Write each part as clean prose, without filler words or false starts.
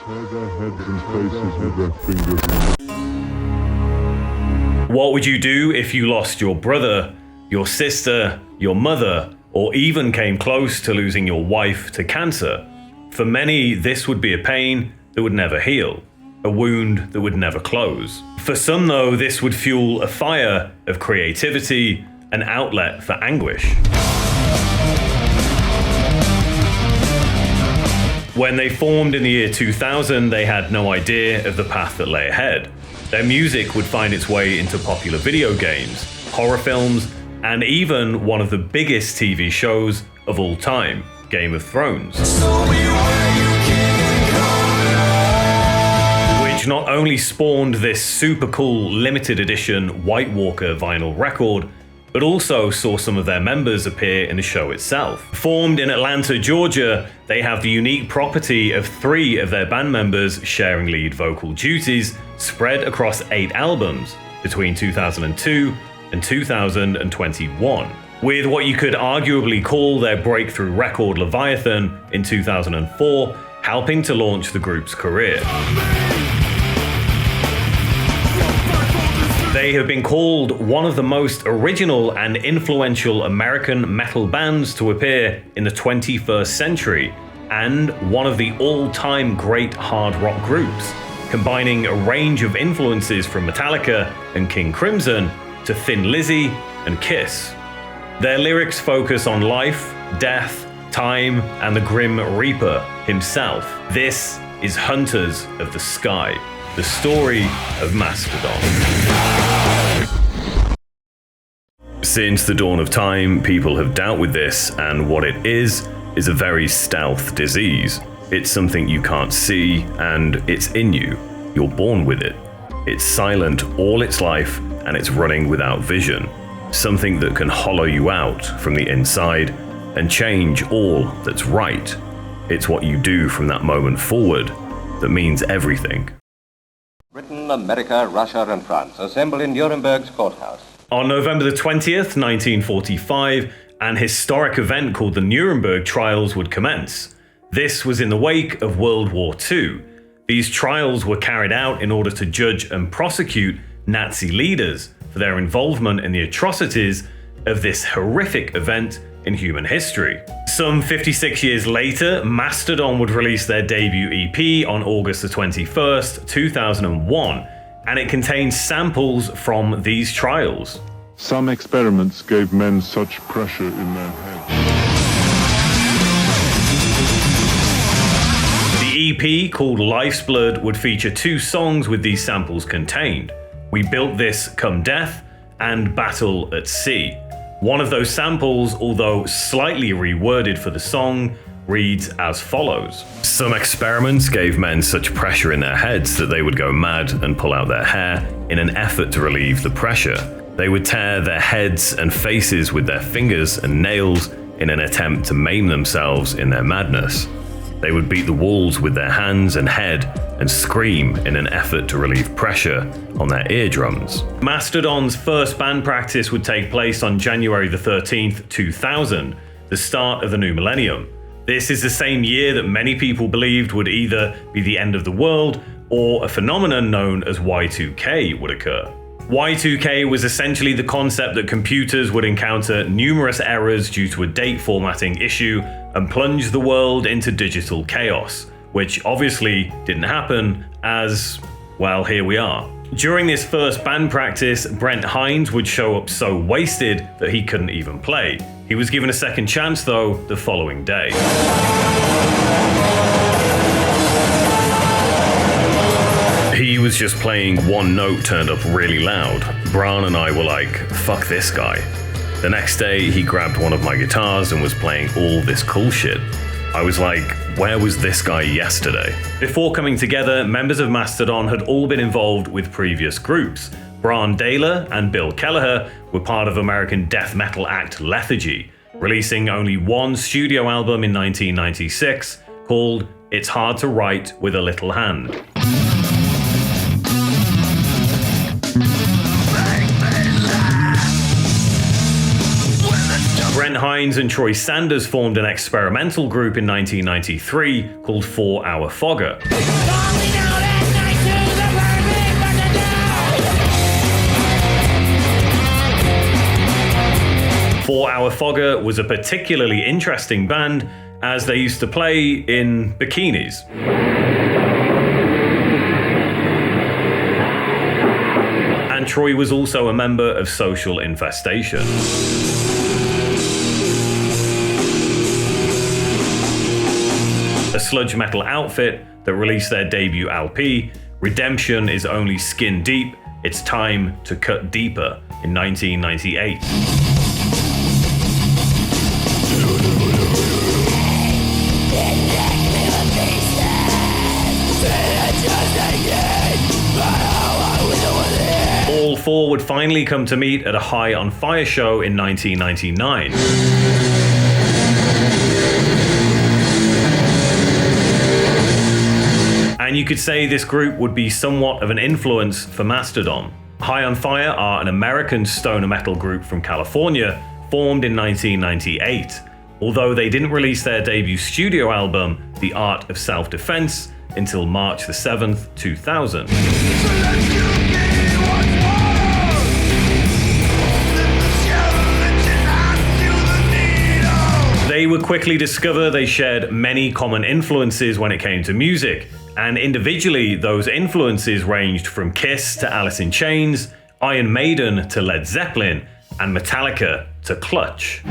Tear their heads and faces with their fingers. What would you do if you lost your brother, your sister, your mother, or even came close to losing your wife to cancer? For many, this would be a pain that would never heal, a wound that would never close. For some though, this would fuel a fire of creativity, an outlet for anguish. When they formed in the year 2000, they had no idea of the path that lay ahead. Their music would find its way into popular video games, horror films, and even one of the biggest TV shows of all time, Game of Thrones. Which not only spawned this super cool limited edition White Walker vinyl record, but also saw some of their members appear in the show itself. Formed in Atlanta, Georgia, they have the unique property of 3 of their band members sharing lead vocal duties spread across 8 albums between 2002 and 2021. With what you could arguably call their breakthrough record Leviathan in 2004, helping to launch the group's career. They have been called one of the most original and influential American metal bands to appear in the 21st century, and one of the all-time great hard rock groups, combining a range of influences from Metallica and King Crimson to Thin Lizzy and KISS. Their lyrics focus on life, death, time, and the Grim Reaper himself. This is Hunters of the Sky, the story of Mastodon. Since the dawn of time, people have dealt with this, and what it is a very stealth disease. It's something you can't see, and it's in you. You're born with it. It's silent all its life, and it's running without vision. Something that can hollow you out from the inside and change all that's right. It's what you do from that moment forward that means everything. Britain, America, Russia, and France assemble in Nuremberg's courthouse. On November the 20th, 1945, an historic event called the Nuremberg Trials would commence. This was in the wake of World War II. These trials were carried out in order to judge and prosecute Nazi leaders for their involvement in the atrocities of this horrific event in human history. Some 56 years later, Mastodon would release their debut EP on August the 21st, 2001, and it contains samples from these trials. Some experiments gave men such pressure in their heads. The EP, called Life's Blood, would feature 2 songs with these samples contained: We Built This Come Death and Battle at Sea. One of those samples, although slightly reworded for the song, reads as follows. Some experiments gave men such pressure in their heads that they would go mad and pull out their hair in an effort to relieve the pressure. They would tear their heads and faces with their fingers and nails in an attempt to maim themselves in their madness. They would beat the walls with their hands and head and scream in an effort to relieve pressure on their eardrums. Mastodon's first band practice would take place on January the 13th, 2000, the start of the new millennium. This is the same year that many people believed would either be the end of the world or a phenomenon known as Y2K would occur. Y2K was essentially the concept that computers would encounter numerous errors due to a date formatting issue and plunge the world into digital chaos, which obviously didn't happen as, well, here we are. During this first band practice, Brent Hinds would show up so wasted that he couldn't even play. He was given a second chance though the following day. He was just playing one note turned up really loud. Bran and I were like, fuck this guy. The next day, he grabbed one of my guitars and was playing all this cool shit. I was like, where was this guy yesterday? Before coming together, members of Mastodon had all been involved with previous groups. Bran Daler and Bill Kelleher were part of American death metal act Lethargy, releasing only one studio album in 1996 called It's Hard to Write with a Little Hand. Brent Hinds and Troy Sanders formed an experimental group in 1993 called 4 Hour Fogger. 4 Hour Fogger was a particularly interesting band as they used to play in bikinis. And Troy was also a member of Social Infestation. A sludge metal outfit that released their debut LP, Redemption is Only Skin Deep, It's Time to Cut Deeper, in 1998. All four would finally come to meet at a High on Fire show in 1999. And you could say this group would be somewhat of an influence for Mastodon. High on Fire are an American stoner metal group from California, formed in 1998, although they didn't release their debut studio album, The Art of Self-Defense, until March the 7th, 2000. They would quickly discover they shared many common influences when it came to music, and individually those influences ranged from KISS to Alice in Chains, Iron Maiden to Led Zeppelin, and Metallica to Clutch.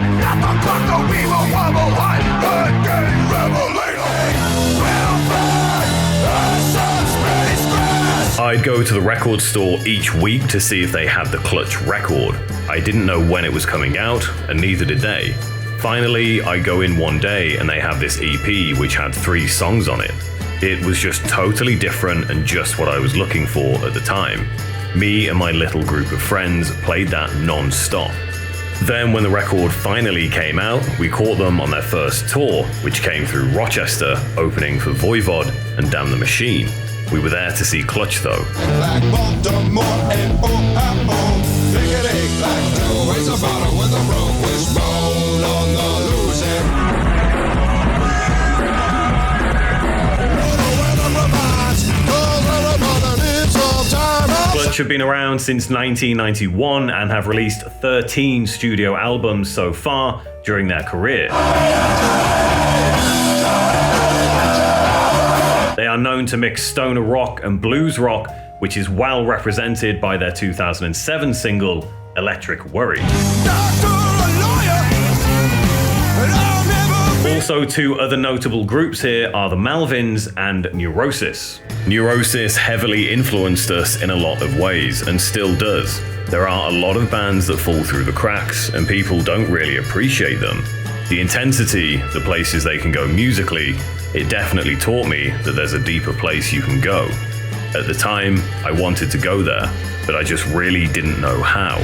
I'd go to the record store each week to see if they had the Clutch record. I didn't know when it was coming out, and neither did they. Finally, I go in one day and they have this EP which had 3 songs on it. It was just totally different and just what I was looking for at the time. Me and my little group of friends played that non-stop. Then when the record finally came out, we caught them on their first tour, which came through Rochester, opening for 𝐕Get and Damn the Machine. We were there to see Clutch though. Clutch have been around since 1991 and have released 13 studio albums so far during their career. They are known to mix stoner rock and blues rock, which is well represented by their 2007 single, Electric Worry. Also, 2 other notable groups here are the Melvins and 𝐬rosis. 𝐬rosis heavily influenced us in a lot of ways, and still does. There are a lot of bands that fall through the cracks, and people don't really appreciate them. The intensity, the places they can go musically, it definitely taught me that there's a deeper place you can go. At the time, I wanted to go there, but I just really didn't know how.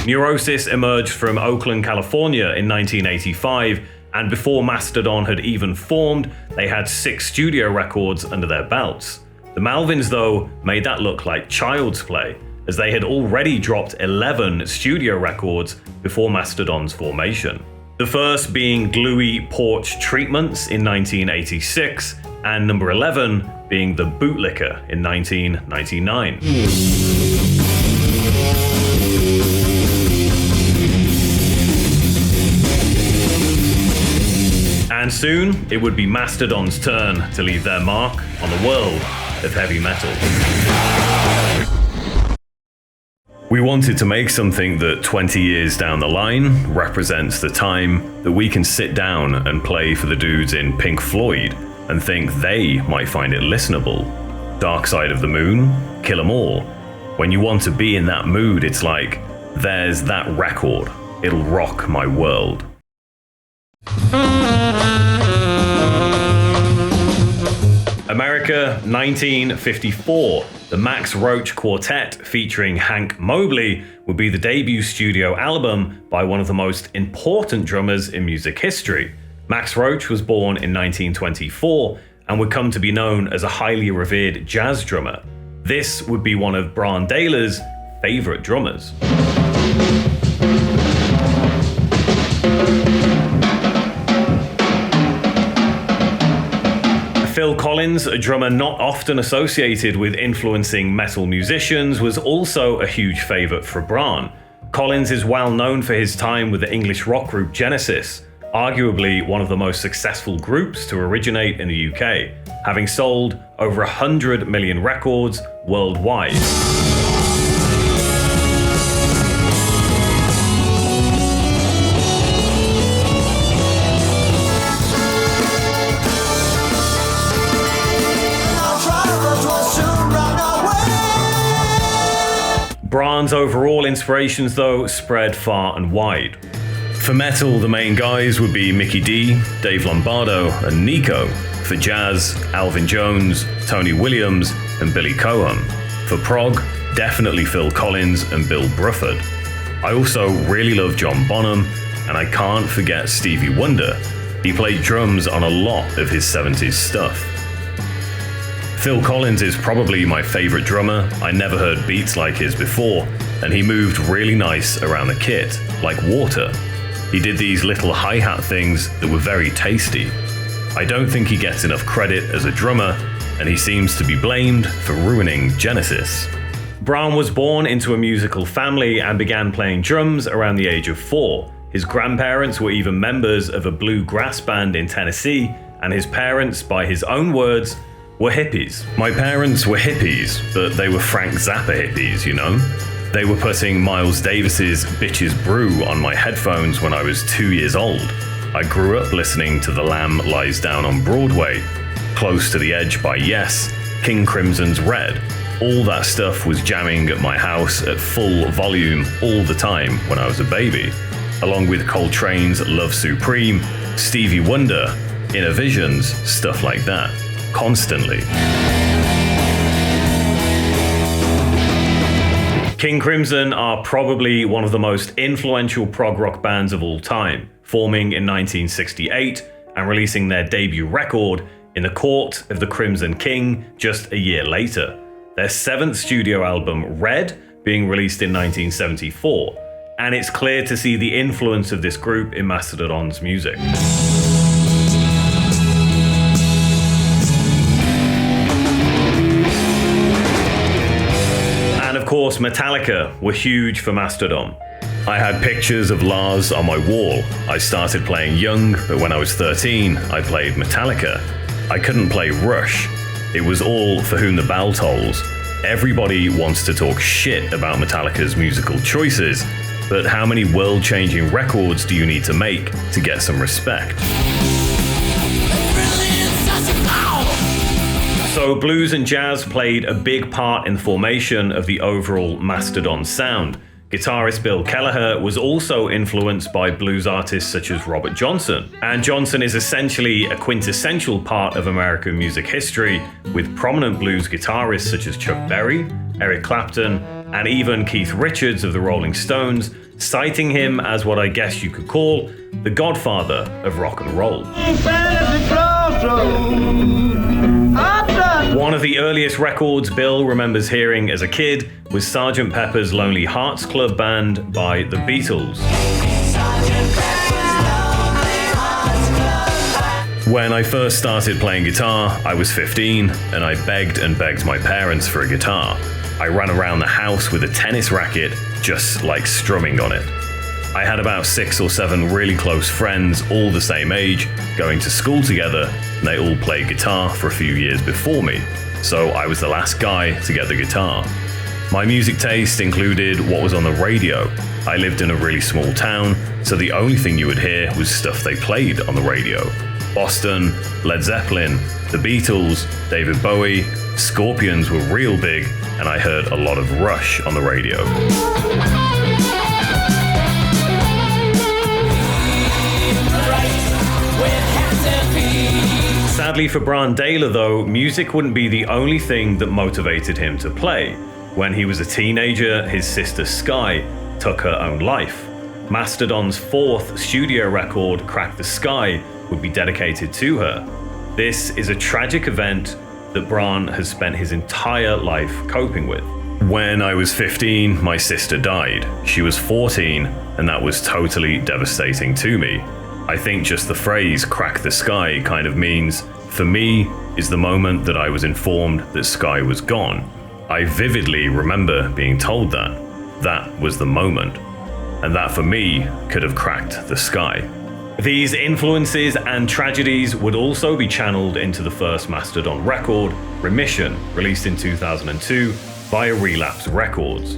𝐬rosis emerged from Oakland, California in 1985, and before Mastodon had even formed, they had 6 studio records under their belts. The Melvins, though, made that look like child's play, as they had already dropped 11 studio records before Mastodon's formation. The first being Gluey Porch Treatments in 1986, and number 11 being The Bootlicker in 1999. And soon, it would be Mastodon's turn to leave their mark on the world of heavy metal. We wanted to make something that 20 years down the line represents the time that we can sit down and play for the dudes in Pink Floyd and think they might find it listenable. Dark Side of the Moon, Kill 'Em All. When you want to be in that mood, it's like, there's that record. It'll rock my world. America, 1954. The Max Roach Quartet featuring Hank Mobley would be the debut studio album by one of the most important drummers in music history. Max Roach was born in 1924 and would come to be known as a highly revered jazz drummer. This would be one of Brann Dailor's favorite drummers. Phil Collins, a drummer not often associated with influencing metal musicians, was also a huge favourite for Bran. Collins is well known for his time with the English rock group Genesis, arguably one of the most successful groups to originate in the UK, having sold over 100 million records worldwide. Bran's overall inspirations, though, spread far and wide. For metal, the main guys would be Mikkey D, Dave Lombardo, and Nico. For jazz, Alvin Jones, Tony Williams, and Billy Cohen. For prog, definitely Phil Collins and Bill Bruford. I also really love John Bonham, and I can't forget Stevie Wonder. He played drums on a lot of his 70s stuff. Phil Collins is probably my favourite drummer. I never heard beats like his before, and he moved really nice around the kit, like water. He did these little hi-hat things that were very tasty. I don't think he gets enough credit as a drummer, and he seems to be blamed for ruining Genesis. Bran was born into a musical family and began playing drums around the age of 4. His grandparents were even members of a bluegrass band in Tennessee, and his parents, by his own words, were hippies. My parents were hippies, but they were Frank Zappa hippies, you know? They were putting Miles Davis's Bitches Brew on my headphones when I was 2 years old. I grew up listening to The Lamb Lies Down on Broadway, Close to the Edge by Yes, King Crimson's Red. All that stuff was jamming at my house at full volume all the time when I was a baby, along with Coltrane's Love Supreme, Stevie Wonder, Inner Visions, stuff like that. Constantly. King Crimson are probably one of the most influential prog rock bands of all time, forming in 1968 and releasing their debut record in the court of the Crimson King just a year later. Their 7th studio album, Red, being released in 1974, and it's clear to see the influence of this group in Mastodon's music. Of course, Metallica were huge for Mastodon. I had pictures of Lars on my wall. I started playing young, but when I was 13, I played Metallica. I couldn't play Rush. It was all For Whom the Bell Tolls. Everybody wants to talk shit about Metallica's musical choices, but how many world-changing records do you need to make to get some respect? So blues and jazz played a big part in the formation of the overall Mastodon sound. Guitarist Bill Kelleher was also influenced by blues artists such as Robert Johnson. And Johnson is essentially a quintessential part of American music history, with prominent blues guitarists such as Chuck Berry, Eric Clapton, and even Keith Richards of the Rolling Stones, citing him as what I guess you could call the godfather of rock and roll. One of the earliest records Bill remembers hearing as a kid was Sgt. Pepper's Lonely Hearts Club Band by the Beatles. When I first started playing guitar, I was 15, and I begged and begged my parents for a guitar. I ran around the house with a tennis racket, just like strumming on it. I had about 6 or 7 really close friends, all the same age, going to school together, and they all played guitar for a few years before me, so I was the last guy to get the guitar. My music taste included what was on the radio. I lived in a really small town, so the only thing you would hear was stuff they played on the radio. Boston, Led Zeppelin, the Beatles, David Bowie, Scorpions were real big, and I heard a lot of Rush on the radio. Sadly for Bran Daler though, music wouldn't be the only thing that motivated him to play. When he was a teenager, his sister Sky took her own life. Mastodon's 4th studio record, Crack the Sky, would be dedicated to her. This is a tragic event that Bran has spent his entire life coping with. When I was 15, my sister died. She was 14, and that was totally devastating to me. I think just the phrase crack the sky kind of means, for me, is the moment that I was informed that Sky was gone. I vividly remember being told that. That was the moment. And that for me could have cracked the sky. These influences and tragedies would also be channeled into the first Mastodon record, Remission, released in 2002 via Relapse Records.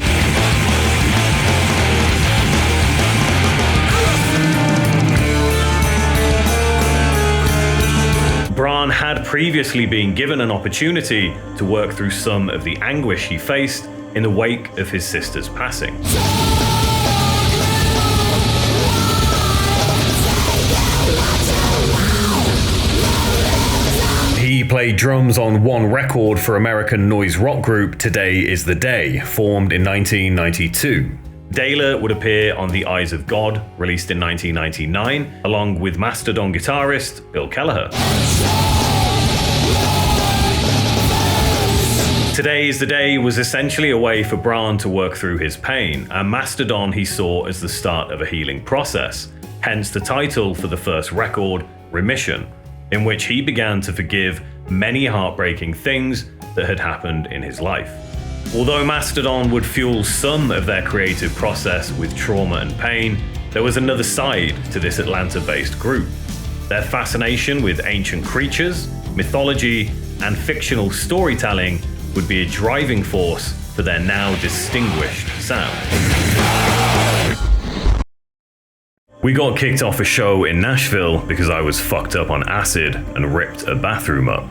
Bran had previously been given an opportunity to work through some of the anguish he faced in the wake of his sister's passing. He played drums on one record for American noise rock group Today Is the Day, formed in 1992. 𝐕Get would appear on The Eyes of God, released in 1999, along with Mastodon guitarist Bill Kelleher. Today Is the Day was essentially a way for Bran to work through his pain, and Mastodon he saw as the start of a healing process, hence the title for the first record, Remission, in which he began to forgive many heartbreaking things that had happened in his life. Although Mastodon would fuel some of their creative process with trauma and pain, there was another side to this Atlanta-based group. Their fascination with ancient creatures, mythology, and fictional storytelling would be a driving force for their now distinguished sound. We got kicked off a show in Nashville because I was fucked up on acid and ripped a bathroom up.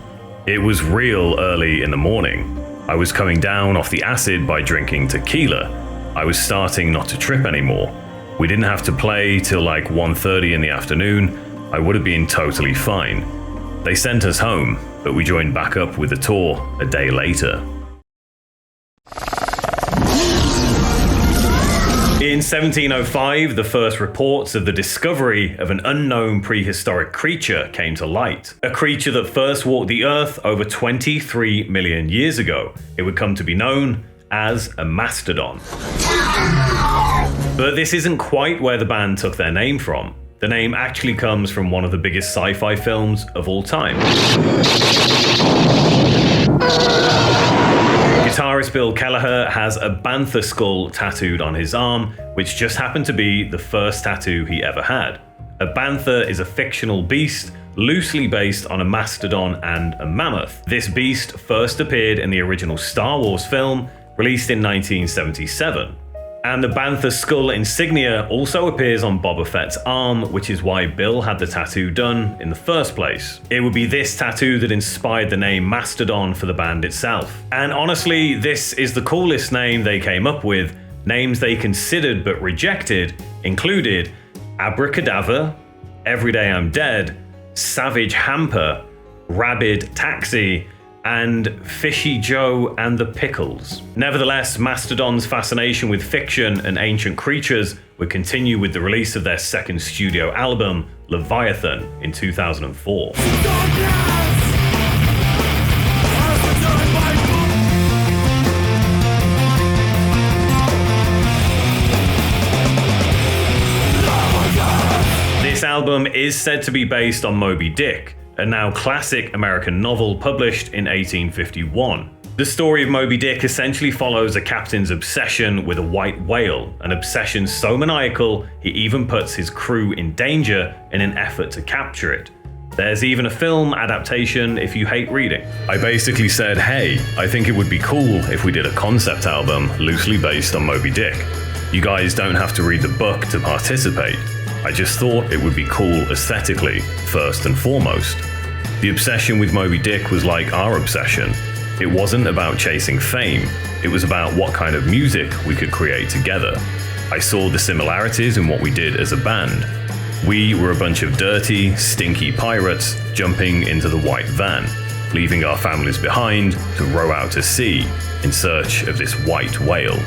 It was real early in the morning. I was coming down off the acid by drinking tequila. I was starting not to trip anymore. We didn't have to play till like 1:30 in the afternoon. I would have been totally fine. They sent us home, but we joined back up with the tour a day later. In 1705, the first reports of the discovery of an unknown prehistoric creature came to light. A creature that first walked the earth over 23 million years ago. It would come to be known as a mastodon. But this isn't quite where the band took their name from. The name actually comes from one of the biggest sci-fi films of all time. Guitarist Bill Kelleher has a bantha skull tattooed on his arm, which just happened to be the first tattoo he ever had. A bantha is a fictional beast loosely based on a mastodon and a mammoth. This beast first appeared in the original Star Wars film, released in 1977. And the bantha skull insignia also appears on Boba Fett's arm, which is why Bill had the tattoo done in the first place. It would be this tattoo that inspired the name Mastodon for the band itself. And honestly, this is the coolest name they came up with. Names they considered but rejected included Abracadabra, Everyday I'm Dead, Savage Hamper, Rabid Taxi, and Fishy Joe and the Pickles. Nevertheless, Mastodon's fascination with fiction and ancient creatures would continue with the release of their second studio album, Leviathan, in 2004. This album is said to be based on Moby Dick, a now classic American novel published in 1851. The story of Moby Dick essentially follows a captain's obsession with a white whale, an obsession so maniacal he even puts his crew in danger in an effort to capture it. There's even a film adaptation if you hate reading. I basically said, hey, I think it would be cool if we did a concept album loosely based on Moby Dick. You guys don't have to read the book to participate. I just thought it would be cool aesthetically, first and foremost. The obsession with Moby Dick was like our obsession. It wasn't about chasing fame, it was about what kind of music we could create together. I saw the similarities in what we did as a band. We were a bunch of dirty, stinky pirates jumping into the white van, leaving our families behind to row out to sea in search of this white whale.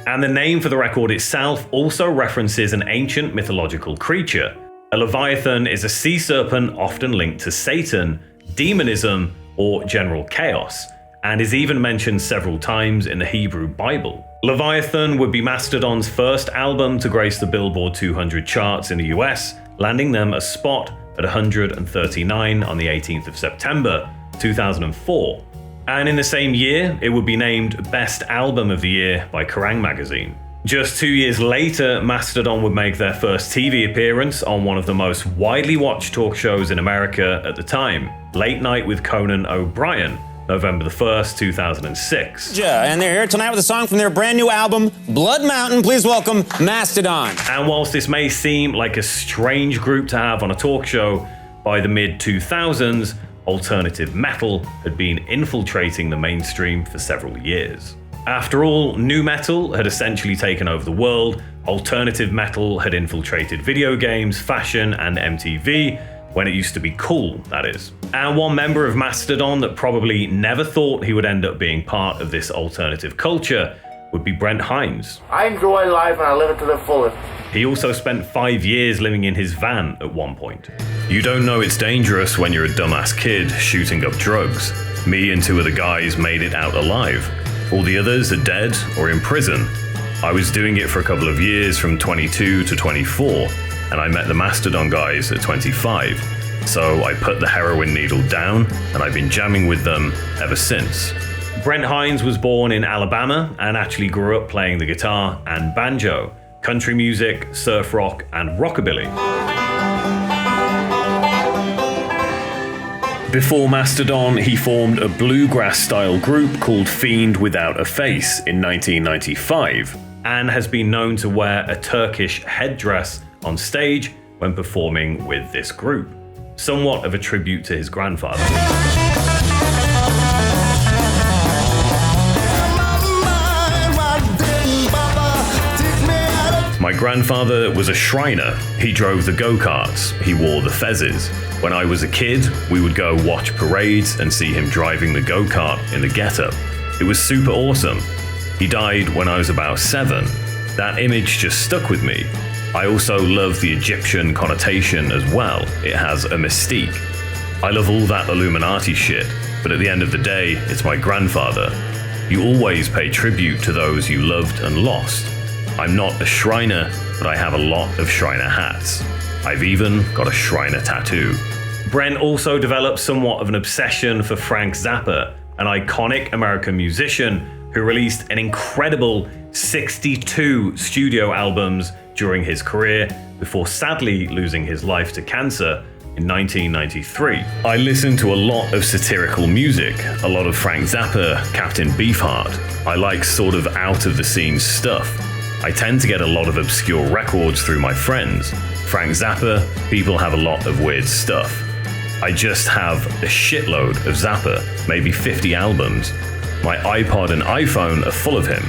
And the name for the record itself also references an ancient mythological creature. A Leviathan is a sea serpent often linked to Satan, demonism, or general chaos, and is even mentioned several times in the Hebrew Bible. Leviathan would be Mastodon's first album to grace the Billboard 200 charts in the US, landing them a spot at 139 on the 18th of September, 2004. And in the same year, it would be named Best Album of the Year by Kerrang! Magazine. Just 2 years later, Mastodon would make their first TV appearance on one of the most widely watched talk shows in America at the time, Late Night with Conan O'Brien, November the 1st, 2006. And they're here tonight with a song from their brand new album, Blood Mountain. Please welcome Mastodon. And whilst this may seem like a strange group to have on a talk show, by the mid-2000s, alternative metal had been infiltrating the mainstream for several years. After all, nu metal had essentially taken over the world, alternative metal had infiltrated video games, fashion, and MTV, when it used to be cool, that is. And one member of Mastodon that probably never thought he would end up being part of this alternative culture would be Brent Hinds. I enjoy life and I live it to the fullest. He also spent 5 years living in his van at one point. You don't know it's dangerous when you're a dumbass kid shooting up drugs. Me and 2 other guys made it out alive. All the others are dead or in prison. I was doing it for a couple of years from 22 to 24, and I met the Mastodon guys at 25. So I put the heroin needle down, and I've been jamming with them ever since. Brent Hinds was born in Alabama and actually grew up playing the guitar and banjo, country music, surf rock, and rockabilly. Before Mastodon, he formed a bluegrass-style group called Fiend Without a Face in 1995, and has been known to wear a Turkish headdress on stage when performing with this group, somewhat of a tribute to his grandfather. My grandfather was a Shriner. He drove the go-karts. He wore the fezzes. When I was a kid, we would go watch parades and see him driving the go-kart in the getup. It was super awesome. He died when I was about 7. That image just stuck with me. I also love the Egyptian connotation as well. It has a mystique. I love all that Illuminati shit, but at the end of the day, it's my grandfather. You always pay tribute to those you loved and lost. I'm not a Shriner, but I have a lot of Shriner hats. I've even got a Shriner tattoo. Brent also developed somewhat of an obsession for Frank Zappa, an iconic American musician who released an incredible 62 studio albums during his career before sadly losing his life to cancer in 1993. I listened to a lot of satirical music, a lot of Frank Zappa, Captain Beefheart. I like sort of out of the scene stuff. I tend to get a lot of obscure records through my friends. Frank Zappa, people have a lot of weird stuff. I just have a shitload of Zappa, maybe 50 albums. My iPod and iPhone are full of him.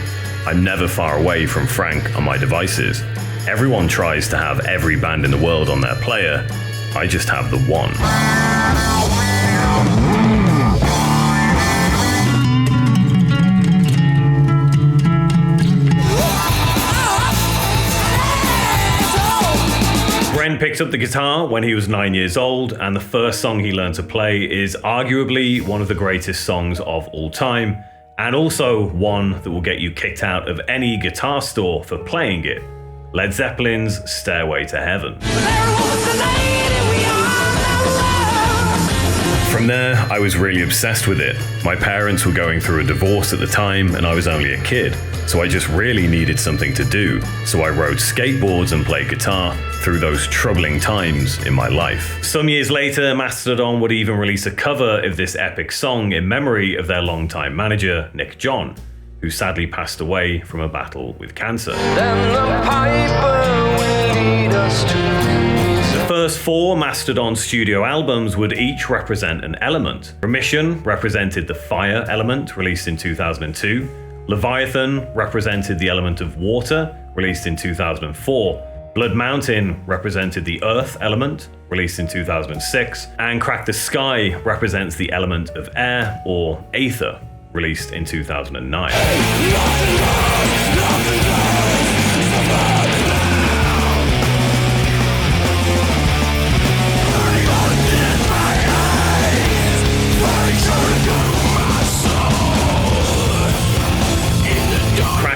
I'm never far away from Frank on my devices. Everyone tries to have every band in the world on their player. I just have the one. Brent picked up the guitar when he was 9 years old, and the first song he learned to play is arguably one of the greatest songs of all time, and also one that will get you kicked out of any guitar store for playing it. Led Zeppelin's Stairway to Heaven. From there, I was really obsessed with it. My parents were going through a divorce at the time, and I was only a kid, so I just really needed something to do. So I rode skateboards and played guitar through those troubling times in my life. Some years later, Mastodon would even release a cover of this epic song in memory of their longtime manager, Nick John, who sadly passed away from a battle with cancer. The first 4 Mastodon studio albums would each represent an element. Remission represented the fire element, released in 2002. Leviathan represented the element of water, released in 2004. Blood Mountain represented the earth element, released in 2006. And Crack the Sky represents the element of air, or aether, released in 2009.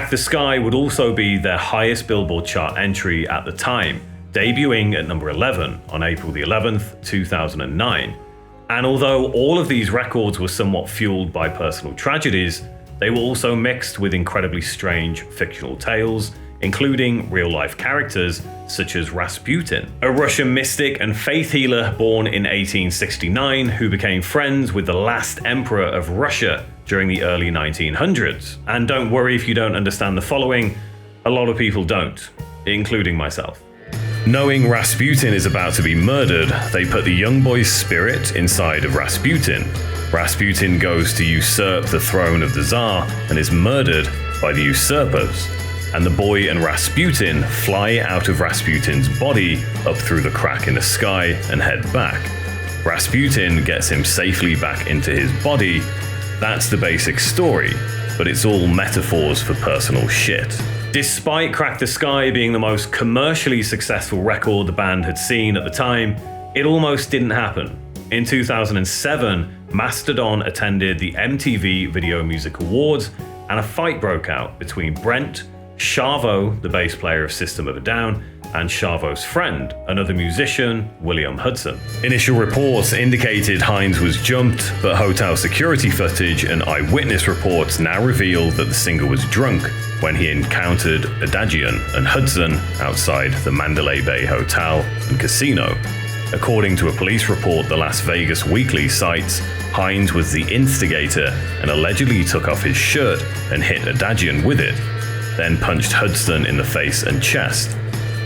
The Sky would also be their highest Billboard chart entry at the time, debuting at number 11 on April the 11th, 2009. And although all of these records were somewhat fueled by personal tragedies, they were also mixed with incredibly strange fictional tales, including real-life characters such as Rasputin, a Russian mystic and faith healer born in 1869 who became friends with the last emperor of Russia during the early 1900s. And don't worry if you don't understand the following, a lot of people don't, including myself. Knowing Rasputin is about to be murdered, they put the young boy's spirit inside of Rasputin. Rasputin goes to usurp the throne of the Tsar and is murdered by the usurpers. And the boy and Rasputin fly out of Rasputin's body up through the crack in the sky and head back. Rasputin gets him safely back into his body. That's the basic story, but it's all metaphors for personal shit. Despite Crack the Sky being the most commercially successful record the band had seen at the time, it almost didn't happen. In 2007, Mastodon attended the MTV Video Music Awards and a fight broke out between Brent, 𝐕e, the bass player of System of a Down, and 𝐕e's friend, another musician, William Hudson. Initial reports indicated Hinds was jumped, but hotel security footage and eyewitness reports now reveal that the singer was drunk when he encountered 𝐕Get and Hudson outside the Mandalay Bay Hotel and Casino. According to a police report the Las Vegas Weekly cites, Hinds was the instigator and allegedly took off his shirt and hit 𝐕Get with it, then punched Hudson in the face and chest.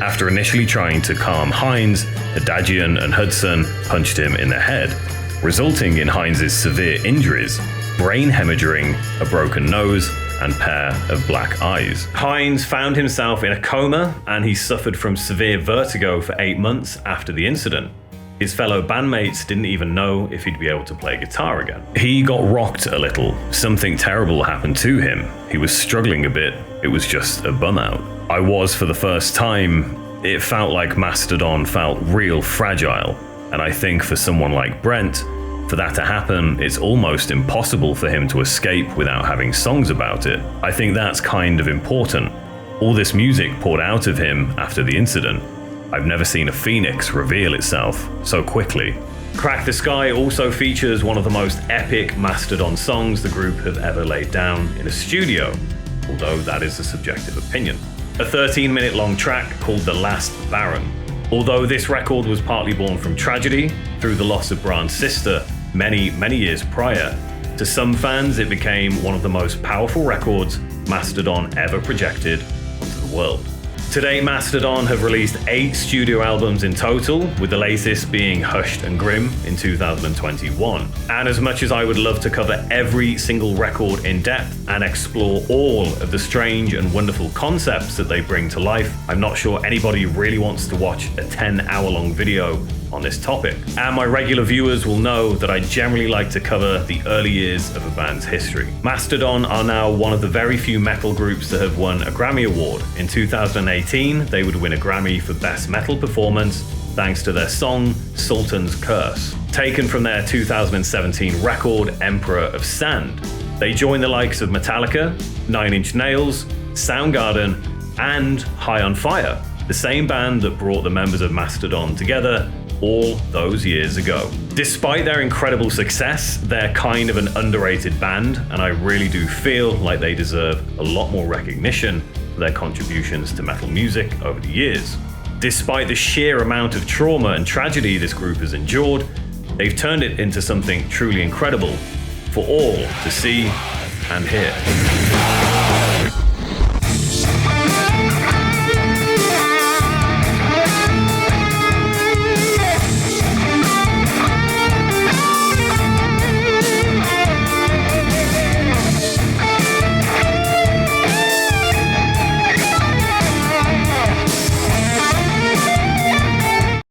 After initially trying to calm Hinds, 𝐕Get and Hudson punched him in the head, resulting in Hinds' severe injuries, brain hemorrhaging, a broken nose, and pair of black eyes. Hinds found himself in a coma and he suffered from severe vertigo for 8 months after the incident. His fellow bandmates didn't even know if he'd be able to play guitar again. He got rocked a little. Something terrible happened to him. He was struggling a bit. It was just a bum out. I was for the first time. It felt like Mastodon felt real fragile. And I think for someone like Brent, for that to happen, it's almost impossible for him to escape without having songs about it. I think that's kind of important. All this music poured out of him after the incident. I've never seen a phoenix reveal itself so quickly. Crack the Sky also features one of the most epic Mastodon songs the group have ever laid down in a studio, although that is a subjective opinion. A 13-minute long track called The Last Baron. Although this record was partly born from tragedy through the loss of Brant's sister many years prior, to some fans it became one of the most powerful records Mastodon ever projected onto the world. To date, Mastodon have released 8 studio albums in total, with the latest being Hushed and Grim in 2021. And as much as I would love to cover every single record in depth and explore all of the strange and wonderful concepts that they bring to life, I'm not sure anybody really wants to watch a 10-hour-long video on this topic. And my regular viewers will know that I generally like to cover the early years of a band's history. Mastodon are now one of the very few metal groups that have won a Grammy Award. In 2018, they would win a Grammy for Best Metal Performance thanks to their song Sultan's Curse, taken from their 2017 record Emperor of Sand. They joined the likes of Metallica, 9 Inch Nails, Soundgarden, and High on Fire, the same band that brought the members of Mastodon together all those years ago. Despite their incredible success, they're kind of an underrated band, and I really do feel like they deserve a lot more recognition for their contributions to metal music over the years. Despite the sheer amount of trauma and tragedy this group has endured, they've turned it into something truly incredible for all to see and hear.